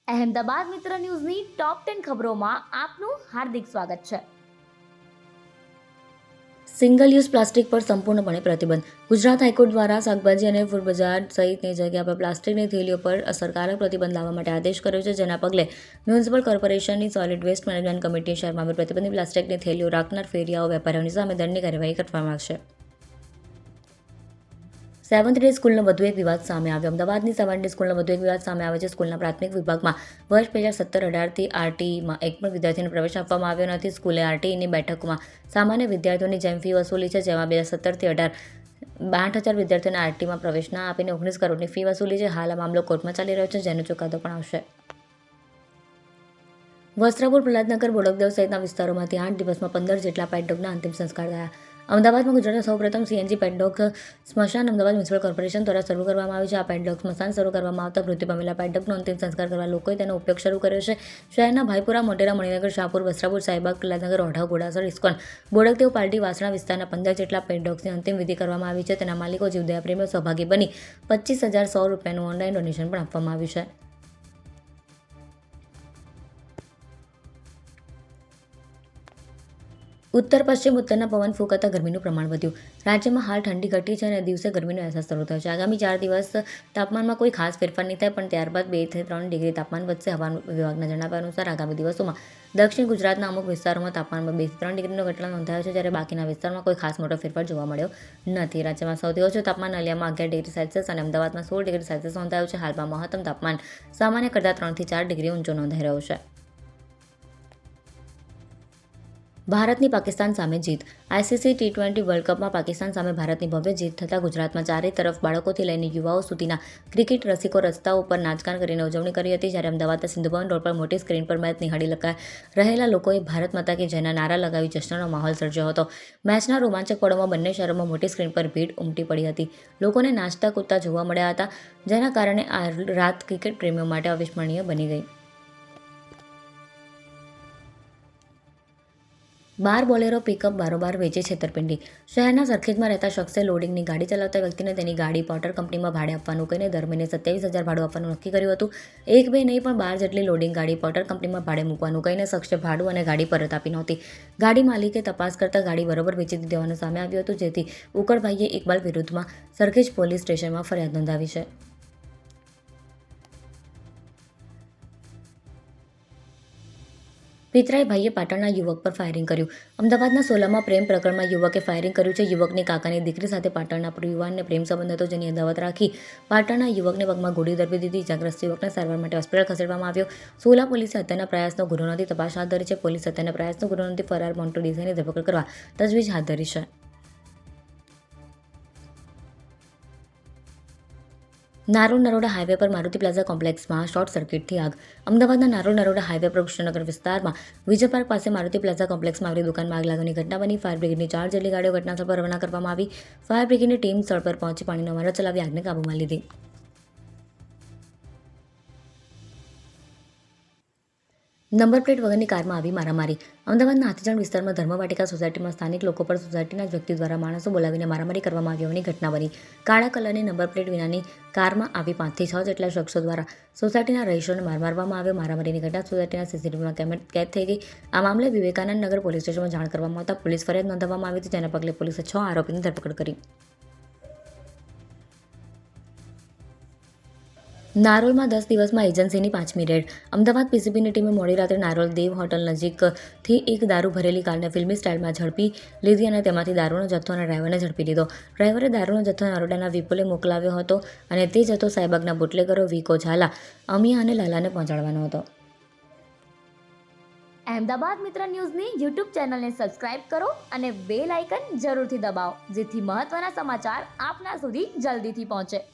અહેમદાબાદ મિત્ર ન્યૂઝની ટોપ 10 ખબરોમાં આપનું હાર્દિક સ્વાગત છે. સિંગલ યુઝ પ્લાસ્ટિક પર સંપૂર્ણપણે પ્રતિબંધ. ગુજરાત હાઈકોર્ટ દ્વારા શાકભાજી અને ફૂડ બજાર સહિતની જગ્યા પર પ્લાસ્ટિકની થેલીઓ પર અસરકારક પ્રતિબંધ લાવવા માટે આદેશ કર્યો છે, જેના પગલે મ્યુનિસિપલ કોર્પોરેશનની સોલિડ વેસ્ટ મેનેજમેન્ટ કમિટીએ શહેરમાં પ્રતિબંધિત પ્લાસ્ટિકની થેલીઓ રાખનાર ફેરિયાઓ વેપારીઓની સામે દંડની કાર્યવાહી કરવામાં આવશે. સેવન્થ ડે સ્કૂલનો વધુ એક વિવાદ સામે આવ્યો. અમદાવાદની સેવન્થ ડે સ્કૂલનો વધુ એક વિવાદ સામે આવ્યો છે. સ્કૂલના પ્રાથમિક વિભાગમાં વર્ષ 2017-18થી આરટીઈમાં એક પણ વિદ્યાર્થીને પ્રવેશ આપવામાં આવ્યો નથી. સ્કૂલે આરટીઈની બેઠકોમાં સામાન્ય વિદ્યાર્થીઓની જેમ ફી વસૂલી છે, જેમાં 2017થી 18 8,000 વિદ્યાર્થીઓને આરટીઈમાં પ્રવેશ ના આપીને 19 કરોડની ફી વસૂલી છે. હાલ આ મામલો કોર્ટમાં ચાલી રહ્યો છે, જેનો ચુકાદો પણ આવશે. વસ્ત્રાપુર, પ્રહલાદનગર, બોડકદેવ સહિતના વિસ્તારોમાંથી 8 દિવસમાં 15 જેટલા પેટ ડોગના અંતિમ સંસ્કાર થયા. અમદાવાદમાં ગુજરાતના સૌપ્રથમ સીએનજી પેટ ડોગ સ્મશાન અમદાવાદ મ્યુનિસિપલ કોર્પોરેશન દ્વારા શરૂ કરવામાં આવ્યું છે. આ પેટ ડોગ સ્મશાન શરૂ કરવામાં આવતા મૃત્યુ પામેલા પેટ ડોગનો અંતિમ સંસ્કાર કરવા લોકોએ તેનો ઉપયોગ શરૂ કર્યો છે. શહેરના ભાઈપુરા, મોટેરા, મણિનગર, શાહપુર, વસ્ત્રાપુર, સાઈબાગ, પ્રહલાદનગર, ઓઢવ, ઘોડાસર, ઇસ્કોન, બોડકદેવ, પાલડી, વાસણા વિસ્તારના 15 જેટલા પેટ ડોગ્સની અંતિમ વિધિ કરવામાં આવી છે. તેના માલિકો જીવદયા પ્રેમીઓ સહભાગી બની 25,100 રૂપિયાનું ઓનલાઈન ડોનેશન પણ આપવામાં આવ્યું છે. ઉત્તર પશ્ચિમ ઉત્તરના પવન ફૂંકાતા ગરમીનું પ્રમાણ વધ્યું. રાજ્યમાં હાલ ઠંડી ઘટી છે અને દિવસે ગરમીનો અહેસાસ શરૂ થયો છે. આગામી 4 દિવસ તાપમાનમાં કોઈ ખાસ ફેરફાર નહીં થાય, પણ ત્યારબાદ 2 થી 3 ડિગ્રી તાપમાન વધશે. હવામાન વિભાગના જણાવ્યા અનુસાર આગામી દિવસોમાં દક્ષિણ ગુજરાતના અમુક વિસ્તારોમાં તાપમાનમાં 2 થી 3 ડિગ્રીનો ઘટાડો નોંધાયો છે, જ્યારે બાકીના વિસ્તારમાં કોઈ ખાસ મોટો ફેરફાર જોવા મળ્યો નથી. રાજ્યમાં સૌથી ઓછું તાપમાન નલિયામાં 11 ડિગ્રી સેલ્સિયસ અને અમદાવાદમાં 16 ડિગ્રી સેલ્સિયસ નોંધાયું છે. હાલમાં મહત્તમ તાપમાન સામાન્ય કરતાં 3 થી 4 ડિગ્રી ઊંચો નોંધાઈ રહ્યો છે. ભારતની પાકિસ્તાન સામે જીત. આઈસીસી ટી20 વર્લ્ડ કપમાં પાકિસ્તાન સામે ભારતની ભવ્ય જીત થતાં ગુજરાતમાં ચારે તરફ બાળકોથી લઈને યુવાઓ સુધીના ક્રિકેટ રસિકો રસ્તાઓ પર નાચગાન કરીને ઉજવણી કરી હતી. જ્યારે અમદાવાદના સિંધુભવન રોડ પર મોટી સ્ક્રીન પર મેચ નિહાળી રહેલા લોકોએ ભારત માતા કી જયના નારા લગાવી જશ્નનો માહોલ સર્જ્યો હતો. મેચના રોમાંચક પળોમાં બંને શહેરોમાં મોટી સ્ક્રીન પર ભીડ ઉમટી પડી હતી. લોકોને નાચતા કૂદતા જોવા મળ્યા હતા, જેના કારણે આ રાત ક્રિકેટ પ્રેમીઓ માટે અવિસ્મરણીય બની ગઈ. 12 બોલેરો પિકઅપ બારોબાર વેચે છેતરપિંડી. શહેરના સરખેજમાં રહેતા શખ્સે લોડિંગની ગાડી ચલાવતા વ્યક્તિને તેની ગાડી પોર્ટર કંપનીમાં ભાડે આપવાનું કહીને દર મહિને 27,000 ભાડું આપવાનું નક્કી કર્યું હતું. 1, 2 નહીં પણ 12 જેટલી લોડિંગ ગાડી પોર્ટર કંપનીમાં ભાડે મૂકવાનું કહીને શખ્સે ભાડું અને ગાડી પરત આપી નહોતી. ગાડી માલિકે તપાસ કરતા ગાડી બરોબર વેચી દીધી હોવાનું સામે આવ્યું હતું, જેથી ઉકળભાઈએ ઇકબાલ વિરુદ્ધમાં સરખેજ પોલીસ સ્ટેશનમાં ફરિયાદ નોંધાવી છે. પિતરાઈ ભાઈએ પાટણના યુવક પર ફાયરિંગ કર્યું. અમદાવાદના સોલામાં પ્રેમ પ્રકરણમાં યુવકે ફાયરિંગ કર્યું છે. યુવકની કાકાની દીકરી સાથે પાટણના યુવાનને પ્રેમ સંબંધ હતો, જેની અદાવત રાખી પાટણના યુવકને પગમાં ગોળી દર્પી દીધી. ઇજાગ્રસ્ત યુવકને સારવાર માટે હોસ્પિટલ ખસેડવામાં આવ્યો. સોલા પોલીસે હત્યાના પ્રયાસનો ગુનો નોંધી તપાસ હાથ ધરી છે. પોલીસ હત્યાના પ્રયાસનો ગુનો નોંધી ફરાર મોન્ટો ડિઝાઇનની ધરપકડ કરવા તજવીજ હાથ ધરી છે. નારોલ નરોડા હાઈવે પર મારુતિ પ્લાઝા કોમ્પ્લેક્સમાં શોર્ટ સર્કિટથી આગ. અમદાવાદના નારોલ નરોડા હાઈવે પર કૃષ્ણનગર વિસ્તારમાં વિજય પાર્ક પાસે મારુતિ પ્લાઝા કોમ્પ્લેક્સમાં આવેલી દુકાનમાં આગ લાગવાની ઘટના બની. ફાયર બ્રિગેડની 4 જેટલી ગાડીઓ ઘટનાસ્થળ પર રવાના કરવામાં આવી. ફાયર બ્રિગેડની ટીમ સ્થળ પર પહોંચી પાણીનો મારો ચલાવી આગને કાબૂમાં લીધી. નંબર પ્લેટ વગરની કારમાં આવી મારામારી. અમદાવાદના હાથીજણ વિસ્તારમાં ધર્મવાટિકા સોસાયટીમાં સ્થાનિક લોકો પર સોસાયટીના જ વ્યક્તિ દ્વારા માણસો બોલાવીને મારામારી કરવામાં આવી હોવાની ઘટના બની. કાળા કલરની નંબર પ્લેટ વિનાની કારમાં આવી 5 થી 6 જેટલા શખ્સો દ્વારા સોસાયટીના રહીશોને મારવામાં આવ્યો. મારામારીની ઘટના સોસાયટીના સીસીટીવીમાં કેદ થઈ ગઈ. આ મામલે વિવેકાનંદ નગર પોલીસ સ્ટેશનમાં જાણ કરવામાં આવતા પોલીસ ફરિયાદ નોંધવામાં આવી હતી, જેના પગલે પોલીસે 6 આરોપીની ધરપકડ કરી. નારોલમાં 10 દિવસમાં એજન્સીની 5મી રેડ. અમદાવાદ પીસીબીની ટીમે મોડી રાત્રે નારોલ દેવ હોટલ નજીકથી એક દારૂ ભરેલી કારને ફિલ્મી સ્ટાઇલમાં ઝડપી લીધી અને તેમાંથી દારૂનો જથ્થો અને ડ્રાઈવરને ઝડપી લીધો. ડ્રાઈવરે દારૂનો જથ્થો નરોડાના વિપુલે મોકલાવ્યો હતો અને તે જથ્થો સાઈબાગના બુટલેગરો વિકો ઝાલા, અમિયા અને લાલાને પહોંચાડવાનો હતો. અહેમદાબાદ મિત્ર ન્યૂઝની યુટ્યુબ ચેનલને સબસ્ક્રાઇબ કરો અને બેલ આઇકન જરૂરથી દબાવો, જેથી મહત્વના સમાચાર આપના સુધી જલ્દીથી પહોંચે.